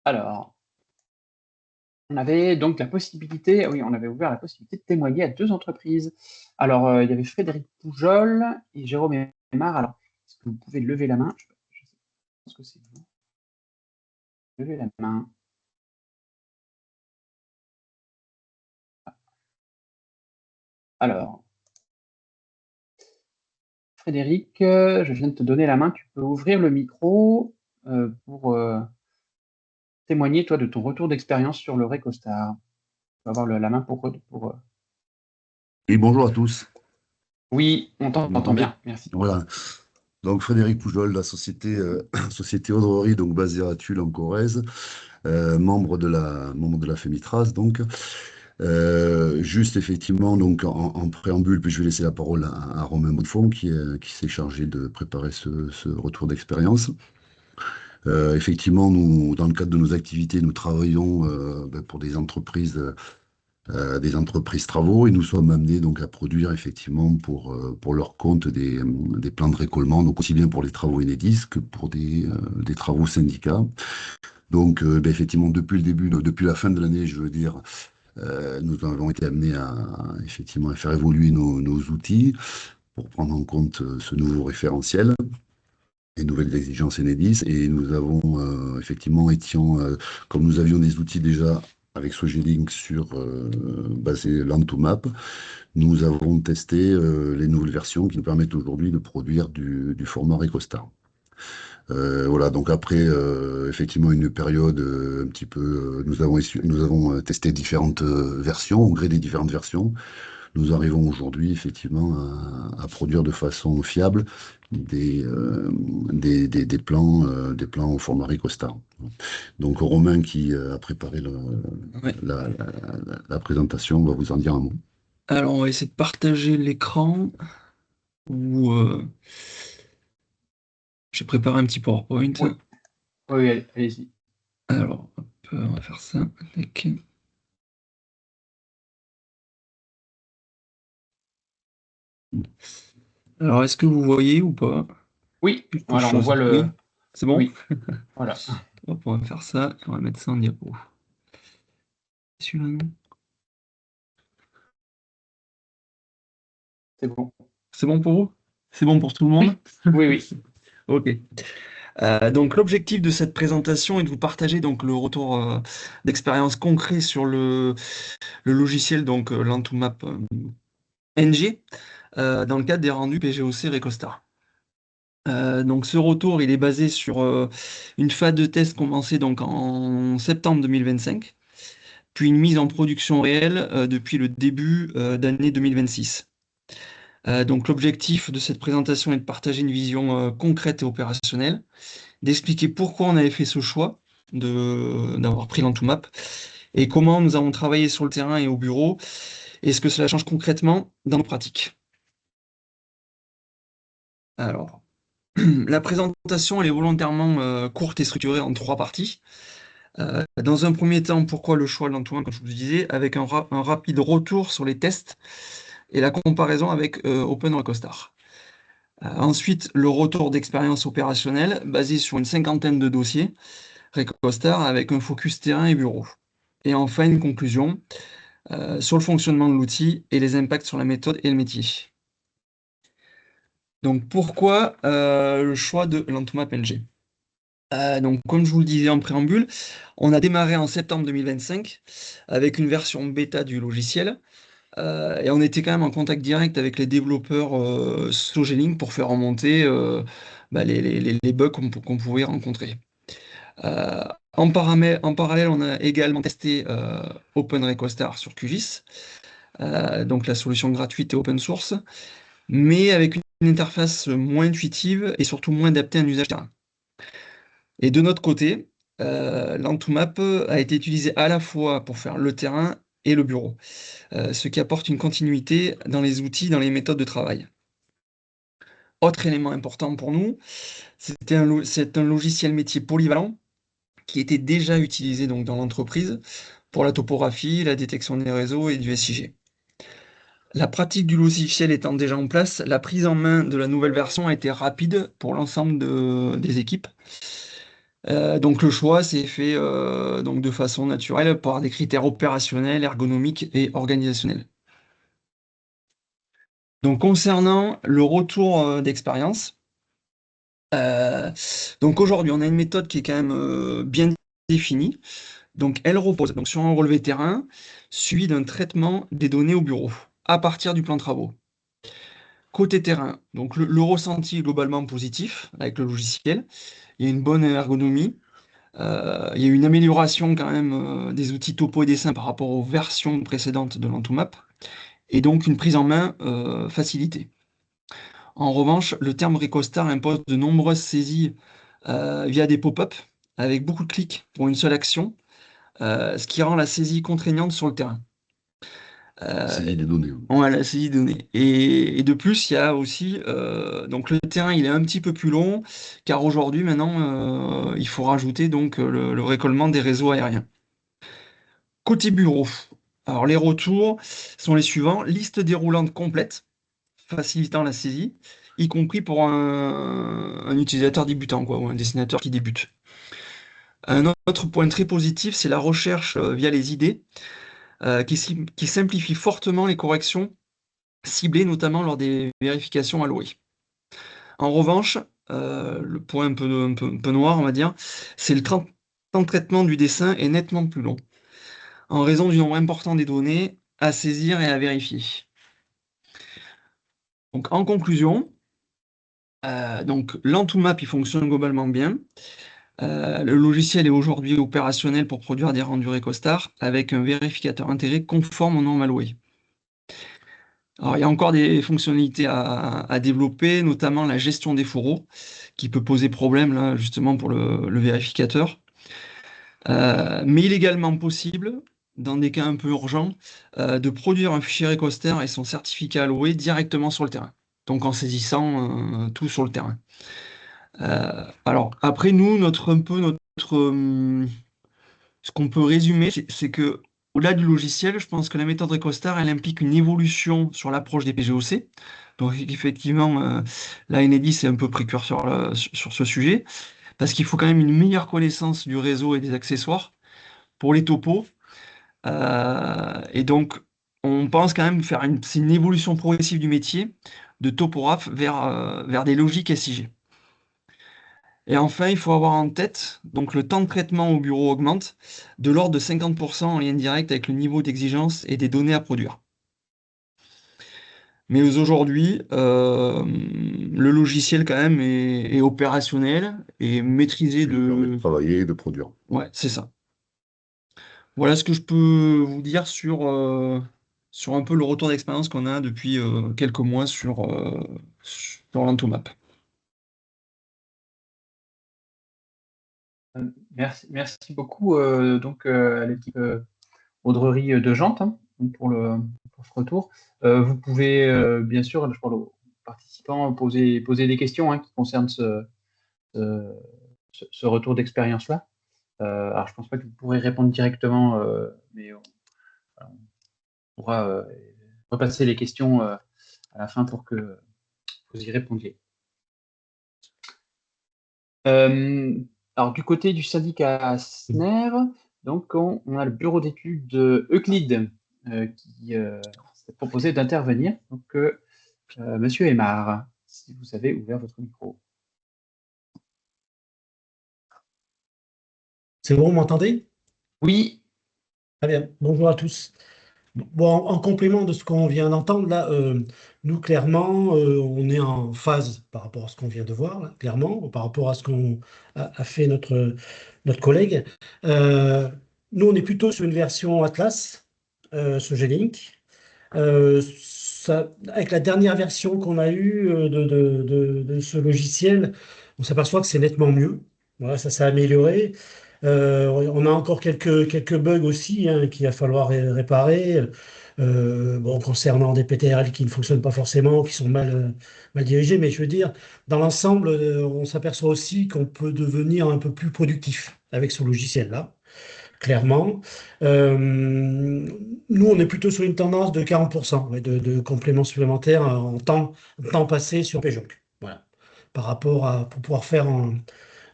Alors, on avait donc la possibilité, oui, on avait ouvert la possibilité de témoigner à 2 entreprises. Alors, il y avait Frédéric Poujol et Jérôme Aymar. Alors, est-ce que vous pouvez lever la main? Je pense que c'est vous. Levez la main. Alors, Frédéric, je viens de te donner la main. Tu peux ouvrir le micro pour témoigner, toi, de ton retour d'expérience sur le Recostar. Tu vas avoir la main pour. Et bonjour à tous. Oui, on Vous t'entend m'entendez? bien. Merci. Voilà. Donc Frédéric Poujol, la société, société Audrerie, donc basée à Tulle en Corrèze, membre de la Fémitras. Donc, juste effectivement, donc en préambule, puis je vais laisser la parole à Romain Bonnefond qui s'est chargé de préparer ce retour d'expérience. Effectivement, nous, dans le cadre de nos activités, nous travaillons pour des entreprises travaux et nous sommes amenés donc à produire effectivement pour leur compte des plans de récolement, donc aussi bien pour les travaux Enedis que pour des travaux syndicats. Donc effectivement depuis le début, depuis la fin de l'année, je veux dire, nous avons été amenés effectivement à faire évoluer nos outils pour prendre en compte ce nouveau référentiel. Les nouvelles exigences Enedis et nous avons effectivement comme nous avions des outils déjà avec Sogelink basé Land2Map, nous avons testé les nouvelles versions qui nous permettent aujourd'hui de produire du format Recostar. Voilà, donc après effectivement une période un petit peu, nous avons testé différentes versions, au gré des différentes versions. Nous arrivons aujourd'hui effectivement à produire de façon fiable des plans au format Recostar. Donc Romain qui a préparé Ouais. la présentation va vous en dire un mot. Alors, on va essayer de partager l'écran. Ou j'ai préparé un petit PowerPoint. Oui, oui, allez-y. Alors, hop, on va faire ça. Tac. Alors, est-ce que vous voyez ou pas Oui, quelque alors on chose? voit le. Oui, c'est bon? Oui, voilà. Hop, on va faire ça. On va mettre ça en diapo. Celui-là, non? C'est bon. C'est bon pour vous? C'est bon pour tout le monde? Oui, oui. Ok. Donc l'objectif de cette présentation est de vous partager donc le retour d'expérience concret sur le logiciel donc Land2Map NG dans le cadre des rendus PGOC Recostar. Donc ce retour il est basé sur une phase de test commencée donc en septembre 2025, puis une mise en production réelle depuis le début d'année 2026. Donc l'objectif de cette présentation est de partager une vision concrète et opérationnelle, d'expliquer pourquoi on avait fait ce choix d'avoir pris l'Antomap et comment nous avons travaillé sur le terrain et au bureau et ce que cela change concrètement dans nos pratiques. Alors, la présentation elle est volontairement courte et structurée en 3 parties. Dans un premier temps, pourquoi le choix de l'Antoine, comme je vous disais, avec un rapide retour sur les tests et la comparaison avec OpenRecostar. Ensuite, le retour d'expérience opérationnelle basé sur une cinquantaine de dossiers Recostar avec un focus terrain et bureau. Et enfin, une conclusion sur le fonctionnement de l'outil et les impacts sur la méthode et le métier. Donc, pourquoi le choix de l'Antomap NG? Donc, comme je vous le disais en préambule, on a démarré en septembre 2025 avec une version bêta du logiciel et on était quand même en contact direct avec les développeurs Sogelink pour faire remonter les bugs qu'on pouvait rencontrer. En parallèle, on a également testé OpenRecostar sur QGIS, donc la solution gratuite et open source, mais avec une interface moins intuitive et surtout moins adaptée à un usage terrain. Et de notre côté, l'Antomap a été utilisé à la fois pour faire le terrain et le bureau, ce qui apporte une continuité dans les outils, dans les méthodes de travail. Autre élément important pour nous, c'est un logiciel métier polyvalent qui était déjà utilisé donc, dans l'entreprise pour la topographie, la détection des réseaux et du SIG. La pratique du logiciel étant déjà en place, la prise en main de la nouvelle version a été rapide pour l'ensemble des équipes. Donc le choix s'est fait donc de façon naturelle par des critères opérationnels, ergonomiques et organisationnels. Donc concernant le retour d'expérience, donc aujourd'hui on a une méthode qui est quand même bien définie. Donc elle repose donc, sur un relevé terrain suivi d'un traitement des données au bureau à partir du plan de travaux. Côté terrain, donc le ressenti est globalement positif avec le logiciel. Il y a une bonne ergonomie. Il y a une amélioration quand même des outils topo et dessin par rapport aux versions précédentes de l'Antomap, et donc une prise en main facilitée. En revanche, le terme Recostar impose de nombreuses saisies via des pop-up, avec beaucoup de clics pour une seule action, ce qui rend la saisie contraignante sur le terrain. Saisie des données. Ouais, la saisie de données. Et de plus, il y a aussi donc le terrain, il est un petit peu plus long, car aujourd'hui, maintenant, il faut rajouter donc le récollement des réseaux aériens. Côté bureau, alors les retours sont les suivants: liste déroulante complète, facilitant la saisie, y compris pour un utilisateur débutant, quoi, ou un dessinateur qui débute. Un autre point très positif, c'est la recherche via les idées, qui simplifie fortement les corrections ciblées, notamment lors des vérifications allouées. En revanche, le point un peu noir, on va dire, c'est le temps de traitement du dessin est nettement plus long, en raison du nombre important des données à saisir et à vérifier. Donc en conclusion, donc l'Antomap il fonctionne globalement bien. Le logiciel est aujourd'hui opérationnel pour produire des rendus Recostar avec un vérificateur intégré conforme aux normes allouées. Alors il y a encore des fonctionnalités à développer, notamment la gestion des fourreaux, qui peut poser problème là justement pour le vérificateur. Mais il est également possible, dans des cas un peu urgents, de produire un fichier Recoster et son certificat alloué directement sur le terrain, donc en saisissant tout sur le terrain. Alors après nous, ce qu'on peut résumer, c'est que au-delà du logiciel, je pense que la méthode Recostar, elle implique une évolution sur l'approche des PGOC. Donc effectivement, là Enedis est un peu précurseur sur ce sujet, parce qu'il faut quand même une meilleure connaissance du réseau et des accessoires pour les topos. Et donc, on pense quand même faire c'est une évolution progressive du métier de topographe vers des logiques SIG. Et enfin, il faut avoir en tête, donc le temps de traitement au bureau augmente de l'ordre de 50% en lien direct avec le niveau d'exigence et des données à produire. Mais aujourd'hui, le logiciel quand même est opérationnel et maîtrisé De travailler et de produire. Ouais, c'est ça. Voilà ce que je peux vous dire sur un peu le retour d'expérience qu'on a depuis quelques mois sur l'Antomap. Merci beaucoup donc, à l'équipe Audrerie de Gentes, hein, pour ce retour. Vous pouvez bien sûr, je parle aux participants, poser des questions hein, qui concernent ce retour d'expérience-là. Alors je pense pas que vous pourrez répondre directement, mais on pourra repasser les questions à la fin pour que vous y répondiez. Alors du côté du syndicat SNER, donc on a le bureau d'études Euclide qui s'est proposé d'intervenir. Donc Monsieur Aymar, si vous avez ouvert votre micro. C'est bon, vous m'entendez? Oui. Très bien. Bonjour à tous. Bon, en complément de ce qu'on vient d'entendre, là, nous, clairement, on est en phase par rapport à ce qu'on vient de voir, là, clairement, par rapport à ce qu'on a fait notre collègue. Nous, on est plutôt sur une version Atlas, ce G-Link. Avec la dernière version qu'on a eue de ce logiciel, on s'aperçoit que c'est nettement mieux. Voilà, ça s'est amélioré. On a encore quelques bugs aussi hein, qu'il va falloir réparer. Bon, concernant des PTRL qui ne fonctionnent pas forcément, qui sont mal dirigés, mais je veux dire, dans l'ensemble, on s'aperçoit aussi qu'on peut devenir un peu plus productif avec ce logiciel-là, clairement. Nous, on est plutôt sur une tendance de 40% ouais, de compléments supplémentaires en temps passé sur PJOC. Voilà. Par rapport à, pour pouvoir faire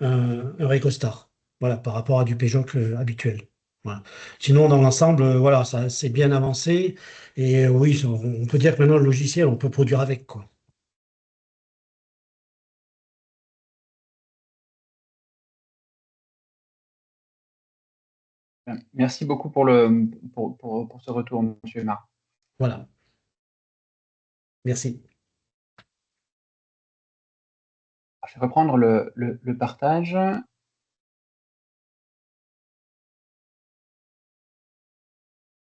un Recostar, voilà, par rapport à du Peugeot habituel. Voilà. Sinon, dans l'ensemble, voilà, ça c'est bien avancé. Et oui, on peut dire que maintenant, le logiciel, on peut produire avec, quoi. Merci beaucoup pour ce retour, Monsieur Mar. Voilà. Merci. Je vais reprendre le partage.